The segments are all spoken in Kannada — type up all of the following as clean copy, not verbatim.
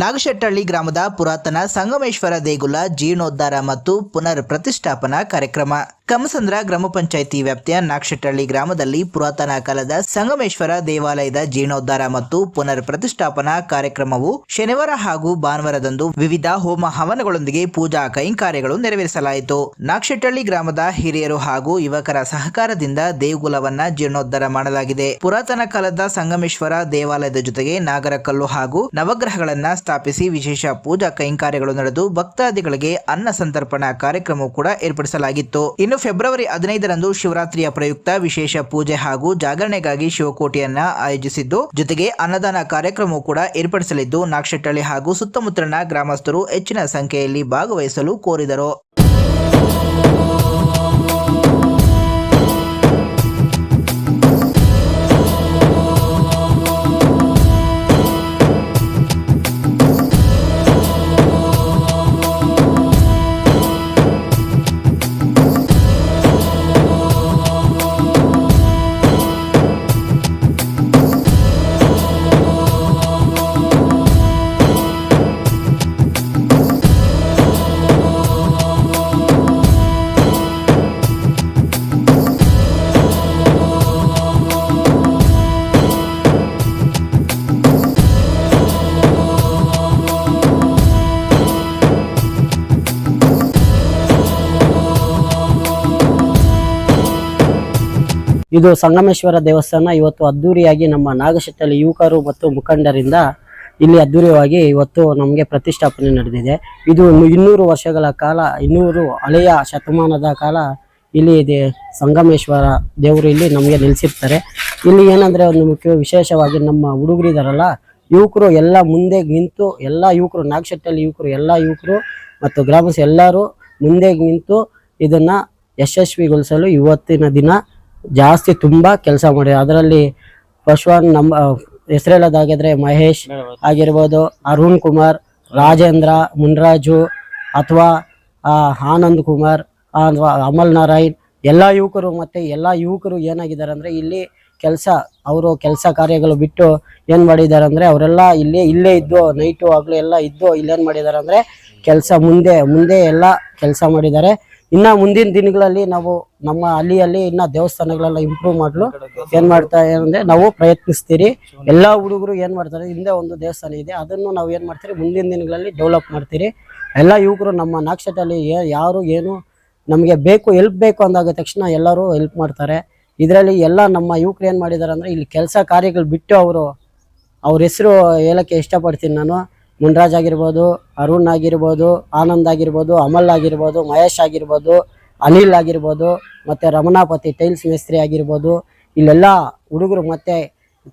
ನಾಗಶೆಟ್ಟಹಳ್ಳಿ ಗ್ರಾಮದ ಪುರಾತನ ಸಂಗಮೇಶ್ವರ ದೇಗುಲ ಜೀರ್ಣೋದ್ಧಾರ ಮತ್ತು ಪುನರ್ ಪ್ರತಿಷ್ಠಾಪನಾ ಕಾರ್ಯಕ್ರಮ. ಕಮಸಂದ್ರ ಗ್ರಾಮ ಪಂಚಾಯಿತಿ ವ್ಯಾಪ್ತಿಯ ನಾಗಶೆಟ್ಟಹಳ್ಳಿ ಗ್ರಾಮದಲ್ಲಿ ಪುರಾತನ ಕಾಲದ ಸಂಗಮೇಶ್ವರ ದೇವಾಲಯದ ಜೀರ್ಣೋದ್ಧಾರ ಮತ್ತು ಪುನರ್ ಪ್ರತಿಷ್ಠಾಪನಾ ಕಾರ್ಯಕ್ರಮವು ಶನಿವಾರ ಹಾಗೂ ಭಾನುವಾರದಂದು ವಿವಿಧ ಹೋಮ ಹವನಗಳೊಂದಿಗೆ ಪೂಜಾ ಕೈಂಕಾರ್ಯಗಳು ನೆರವೇರಿಸಲಾಯಿತು. ನಾಗಶೆಟ್ಟಹಳ್ಳಿ ಗ್ರಾಮದ ಹಿರಿಯರು ಹಾಗೂ ಯುವಕರ ಸಹಕಾರದಿಂದ ದೇಗುಲವನ್ನ ಜೀರ್ಣೋದ್ಧಾರ ಮಾಡಲಾಗಿದೆ. ಪುರಾತನ ಕಾಲದ ಸಂಗಮೇಶ್ವರ ದೇವಾಲಯದ ಜೊತೆಗೆ ನಾಗರಕಲ್ಲು ಹಾಗೂ ನವಗ್ರಹಗಳನ್ನ ಸ್ಥಾಪಿಸಿ ವಿಶೇಷ ಪೂಜಾ ಕೈಂಕಾರ್ಯಗಳು ನಡೆದು ಭಕ್ತಾದಿಗಳಿಗೆ ಅನ್ನ ಸಂತರ್ಪಣಾ ಕಾರ್ಯಕ್ರಮ ಕೂಡ ಏರ್ಪಡಿಸಲಾಗಿತ್ತು. ಇನ್ನು ಫೆಬ್ರವರಿ 15ರಂದು ಶಿವರಾತ್ರಿಯ ಪ್ರಯುಕ್ತ ವಿಶೇಷ ಪೂಜೆ ಹಾಗೂ ಜಾಗರಣೆಗಾಗಿ ಶಿವಕೋಟಿಯನ್ನ ಆಯೋಜಿಸಿದ್ದು, ಜೊತೆಗೆ ಅನ್ನದಾನ ಕಾರ್ಯಕ್ರಮ ಕೂಡ ಏರ್ಪಡಿಸಲಿದ್ದು, ನಾಗಶೆಟ್ಟಹಳ್ಳಿ ಹಾಗೂ ಸುತ್ತಮುತ್ತಲಿನ ಗ್ರಾಮಸ್ಥರು ಹೆಚ್ಚಿನ ಸಂಖ್ಯೆಯಲ್ಲಿ ಭಾಗವಹಿಸಲು ಕೋರಿದರು. ಇದು ಸಂಗಮೇಶ್ವರ ದೇವಸ್ಥಾನ ಇವತ್ತು ಅದ್ದೂರಿಯಾಗಿ ನಮ್ಮ ನಾಗಶೆಟ್ಟಹಳ್ಳಿ ಯುವಕರು ಮತ್ತು ಮುಖಂಡರಿಂದ ಇಲ್ಲಿ ಅದ್ದೂರಿಯಾಗಿ ಇವತ್ತು ನಮಗೆ ಪ್ರತಿಷ್ಠಾಪನೆ ನಡೆದಿದೆ. ಇದು 200 ವರ್ಷಗಳ ಕಾಲ, 200 ಹಳೆಯ ಶತಮಾನದ ಕಾಲ ಇಲ್ಲಿ ಸಂಗಮೇಶ್ವರ ದೇವರು ಇಲ್ಲಿ ನಮಗೆ ನೆಲೆಸಿರ್ತಾರೆ. ಇಲ್ಲಿ ಏನಂದ್ರೆ ಒಂದು ಮುಖ್ಯ ವಿಶೇಷವಾಗಿ ನಮ್ಮ ಹುಡುಗರಿದಾರಲ್ಲ, ಯುವಕರು ಎಲ್ಲ ಮುಂದೆ ನಿಂತು, ಎಲ್ಲ ಯುವಕರು, ನಾಗಶೆಟ್ಟಹಳ್ಳಿ ಯುವಕರು, ಎಲ್ಲ ಯುವಕರು ಮತ್ತು ಗ್ರಾಮಸ್ಥರು ಎಲ್ಲರೂ ಮುಂದೆ ನಿಂತು ಇದನ್ನ ಯಶಸ್ವಿಗೊಳಿಸಲು ಇವತ್ತಿನ ದಿನ ಜಾಸ್ತಿ ತುಂಬಾ ಕೆಲಸ ಮಾಡಿದ್ರು. ಅದರಲ್ಲಿ ಫಸ್ಟ್ ನಮ್ಮ ಹೆಸರೇಳೋದಾಗಿದ್ರೆ ಮಹೇಶ್ ಆಗಿರ್ಬೋದು, ಅರುಣ್ ಕುಮಾರ್, ರಾಜೇಂದ್ರ, ಮುನ್ರಾಜು ಅಥವಾ ಆನಂದ್ ಕುಮಾರ್, ಅಮಲ್ ನಾರಾಯಣ್, ಎಲ್ಲ ಯುವಕರು ಮತ್ತೆ ಎಲ್ಲ ಯುವಕರು ಏನಾಗಿದ್ದಾರೆ ಅಂದ್ರೆ ಇಲ್ಲಿ ಅವರು ಕೆಲಸ ಕಾರ್ಯಗಳು ಬಿಟ್ಟು ಏನ್ ಮಾಡಿದ್ದಾರೆ ಅಂದ್ರೆ ಅವರೆಲ್ಲ ಇಲ್ಲೇ ಇದ್ದು ನೈಟು ಆಗ್ಲೂ ಎಲ್ಲ ಇದ್ದು ಇಲ್ಲೇನ್ ಮಾಡಿದ್ದಾರೆ ಅಂದ್ರೆ ಕೆಲಸ ಮುಂದೆ ಎಲ್ಲ ಕೆಲಸ ಮಾಡಿದ್ದಾರೆ. ಇನ್ನ ಮುಂದಿನ ದಿನಗಳಲ್ಲಿ ನಾವು ನಮ್ಮ ಹಳ್ಳಿಯಲ್ಲಿ ಇನ್ನ ದೇವಸ್ಥಾನಗಳೆಲ್ಲ ಇಂಪ್ರೂವ್ ಮಾಡಲು ಏನ್ ಮಾಡ್ತಾ ಅಂದ್ರೆ ನಾವು ಪ್ರಯತ್ನಿಸ್ತೀರಿ. ಎಲ್ಲಾ ಹುಡುಗರು ಏನ್ ಮಾಡ್ತಾರೆ, ಹಿಂದೆ ಒಂದು ದೇವಸ್ಥಾನ ಇದೆ, ಅದನ್ನು ನಾವು ಏನ್ ಮಾಡ್ತೀರಿ ಮುಂದಿನ ದಿನಗಳಲ್ಲಿ ಡೆವಲಪ್ ಮಾಡ್ತೀರಿ. ಎಲ್ಲ ಯುವಕರು ನಮ್ಮ ನಾಗಶೆಟ್ಟಹಳ್ಳಿ ಯಾರು ಏನು ನಮಗೆ ಬೇಕು, ಹೆಲ್ಪ್ ಬೇಕು ಅಂದಾಗ ತಕ್ಷಣ ಎಲ್ಲರೂ ಹೆಲ್ಪ್ ಮಾಡ್ತಾರೆ. ಇದರಲ್ಲಿ ಎಲ್ಲ ನಮ್ಮ ಯುವಕರು ಏನ್ ಮಾಡಿದ್ದಾರೆ ಅಂದ್ರೆ ಇಲ್ಲಿ ಕೆಲಸ ಕಾರ್ಯಗಳು ಬಿಟ್ಟು ಅವ್ರ ಹೆಸರು ಹೇಳಕ್ಕೆ ಇಷ್ಟಪಡ್ತೀನಿ ನಾನು. ಮುನ್ರಾಜ್ ಆಗಿರ್ಬೋದು, ಅರುಣ್ ಆಗಿರ್ಬೋದು, ಆನಂದ್ ಆಗಿರ್ಬೋದು, ಅಮಲ್ ಆಗಿರ್ಬೋದು, ಮಹೇಶ್ ಆಗಿರ್ಬೋದು, ಅನಿಲ್ ಆಗಿರ್ಬೋದು, ಮತ್ತೆ ರಮಣಾಪತಿ ಟೈಲ್ಸ್ ಮೇಸ್ತ್ರಿ ಆಗಿರ್ಬೋದು, ಇಲ್ಲೆಲ್ಲ ಹುಡುಗರು, ಮತ್ತೆ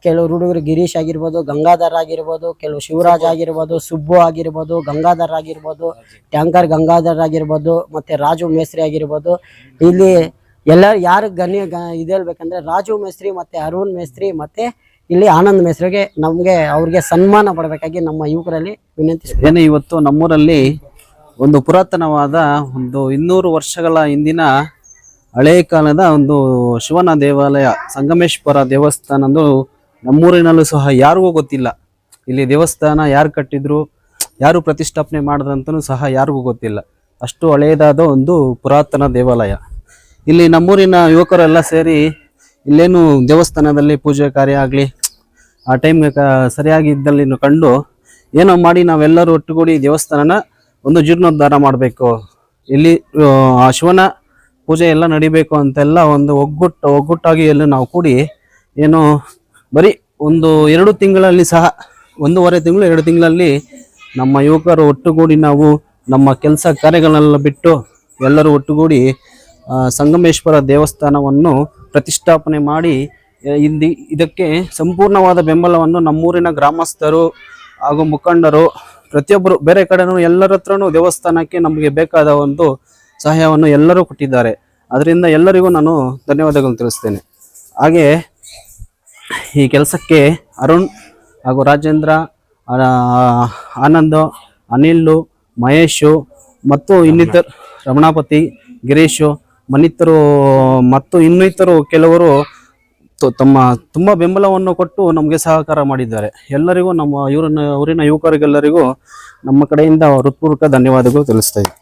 ಕೆಲವರು ಹುಡುಗರು ಗಿರೀಶ್ ಆಗಿರ್ಬೋದು, ಗಂಗಾಧರ್ ಆಗಿರ್ಬೋದು, ಕೆಲವು ಶಿವರಾಜ್ ಆಗಿರ್ಬೋದು, ಸುಬ್ಬು ಆಗಿರ್ಬೋದು, ಗಂಗಾಧರ್ ಆಗಿರ್ಬೋದು, ಟ್ಯಾಂಕರ್ ಗಂಗಾಧರ್ ಆಗಿರ್ಬೋದು, ಮತ್ತೆ ರಾಜು ಮೇಸ್ತ್ರಿ ಆಗಿರ್ಬೋದು. ಇಲ್ಲಿ ಎಲ್ಲ ಯಾರು ಇದು ಹೇಳ್ಬೇಕಂದ್ರೆ ರಾಜು ಮೇಸ್ತ್ರಿ ಮತ್ತೆ ಅರುಣ್ ಮೇಸ್ತ್ರಿ ಮತ್ತೆ ಇಲ್ಲಿ ಆನಂದ್ ಮೇಸ್ತ್ರಿಗೆ ಅವ್ರಿಗೆ ಸನ್ಮಾನ ಪಡಬೇಕಾಗಿ ನಮ್ಮ ಯುವಕರಲ್ಲಿ ವಿನಂತಿಸ್ತೇನೆ. ಇವತ್ತು ನಮ್ಮೂರಲ್ಲಿ ಒಂದು ಪುರಾತನವಾದ ಒಂದು 200 ವರ್ಷಗಳ ಹಿಂದಿನ ಹಳೆ ಕಾಲದ ಒಂದು ಶಿವನ ದೇವಾಲಯ ಸಂಗಮೇಶ್ವರ ದೇವಸ್ಥಾನದ್ದು ನಮ್ಮೂರಿನಲ್ಲೂ ಸಹ ಯಾರಿಗೂ ಗೊತ್ತಿಲ್ಲ. ಇಲ್ಲಿ ದೇವಸ್ಥಾನ ಯಾರು ಕಟ್ಟಿದ್ರು, ಯಾರು ಪ್ರತಿಷ್ಠಾಪನೆ ಮಾಡಿದ್ರಂತನೂ ಸಹ ಯಾರಿಗೂ ಗೊತ್ತಿಲ್ಲ. ಅಷ್ಟು ಹಳೆಯದಾದ ಒಂದು ಪುರಾತನ ದೇವಾಲಯ. ಇಲ್ಲಿ ನಮ್ಮೂರಿನ ಯುವಕರೆಲ್ಲ ಸೇರಿ ಇಲ್ಲೇನು ದೇವಸ್ಥಾನದಲ್ಲಿ ಪೂಜೆ ಕಾರ್ಯ ಆಗಲಿ ಆ ಟೈಮ್ಗೆ ಸರಿಯಾಗಿ ಇದ್ದಲ್ಲಿ ಕಂಡು ಏನೋ ಮಾಡಿ ನಾವೆಲ್ಲರೂ ಒಟ್ಟುಗೂಡಿ ದೇವಸ್ಥಾನನ ಒಂದು ಜೀರ್ಣೋದ್ಧಾರ ಮಾಡಬೇಕು, ಇಲ್ಲಿ ಆ ಶಿವನ ಪೂಜೆ ಎಲ್ಲ ನಡಿಬೇಕು ಅಂತೆಲ್ಲ ಒಂದು ಒಗ್ಗಟ್ಟಾಗಿ ಎಲ್ಲ ನಾವು ಕೂಡಿ ಏನೋ ಬರೀ ಒಂದು 2 ತಿಂಗಳಲ್ಲಿ ಸಹ 1.5 ತಿಂಗಳು 2 ತಿಂಗಳಲ್ಲಿ ನಮ್ಮ ಯುವಕರು ಒಟ್ಟುಗೂಡಿ ನಾವು ನಮ್ಮ ಕೆಲಸ ಕಾರ್ಯಗಳನ್ನೆಲ್ಲ ಬಿಟ್ಟು ಎಲ್ಲರೂ ಒಟ್ಟುಗೂಡಿ ಸಂಗಮೇಶ್ವರ ದೇವಸ್ಥಾನವನ್ನು ಪ್ರತಿಷ್ಠಾಪನೆ ಮಾಡಿ ಇದಕ್ಕೆ ಸಂಪೂರ್ಣವಾದ ಬೆಂಬಲವನ್ನು ನಮ್ಮೂರಿನ ಗ್ರಾಮಸ್ಥರು ಹಾಗೂ ಮುಖಂಡರು ಪ್ರತಿಯೊಬ್ಬರು ಬೇರೆ ಕಡೆನೂ ಎಲ್ಲರ ಹತ್ರನೂ ದೇವಸ್ಥಾನಕ್ಕೆ ನಮಗೆ ಬೇಕಾದ ಒಂದು ಸಹಾಯವನ್ನು ಎಲ್ಲರೂ ಕೊಟ್ಟಿದ್ದಾರೆ. ಅದರಿಂದ ಎಲ್ಲರಿಗೂ ನಾನು ಧನ್ಯವಾದಗಳು ತಿಳಿಸ್ತೇನೆ. ಹಾಗೆ ಈ ಕೆಲಸಕ್ಕೆ ಅರುಣ್ ಹಾಗೂ ರಾಜೇಂದ್ರ, ಆನಂದ್, ಅನಿಲ್, ಮಹೇಶು ಮತ್ತು ಇನ್ನಿತರ ರಮಣಾಪತಿ, ಗಿರೀಶು, ಮನ್ನಿತರು ಮತ್ತು ಇನ್ನಿತರು ಕೆಲವರು ತುಂಬ ಬೆಂಬಲವನ್ನು ಕೊಟ್ಟು ನಮಗೆ ಸಹಕಾರ ಮಾಡಿದ್ದಾರೆ. ಎಲ್ಲರಿಗೂ ನಮ್ಮ ಊರಿನ ಯುವಕರಿಗೆಲ್ಲರಿಗೂ ನಮ್ಮ ಕಡೆಯಿಂದ ಹೃತ್ಪೂರ್ವಕ ಧನ್ಯವಾದಗಳು ತಿಳಿಸ್ತಾ ಇದ್ದೀವಿ.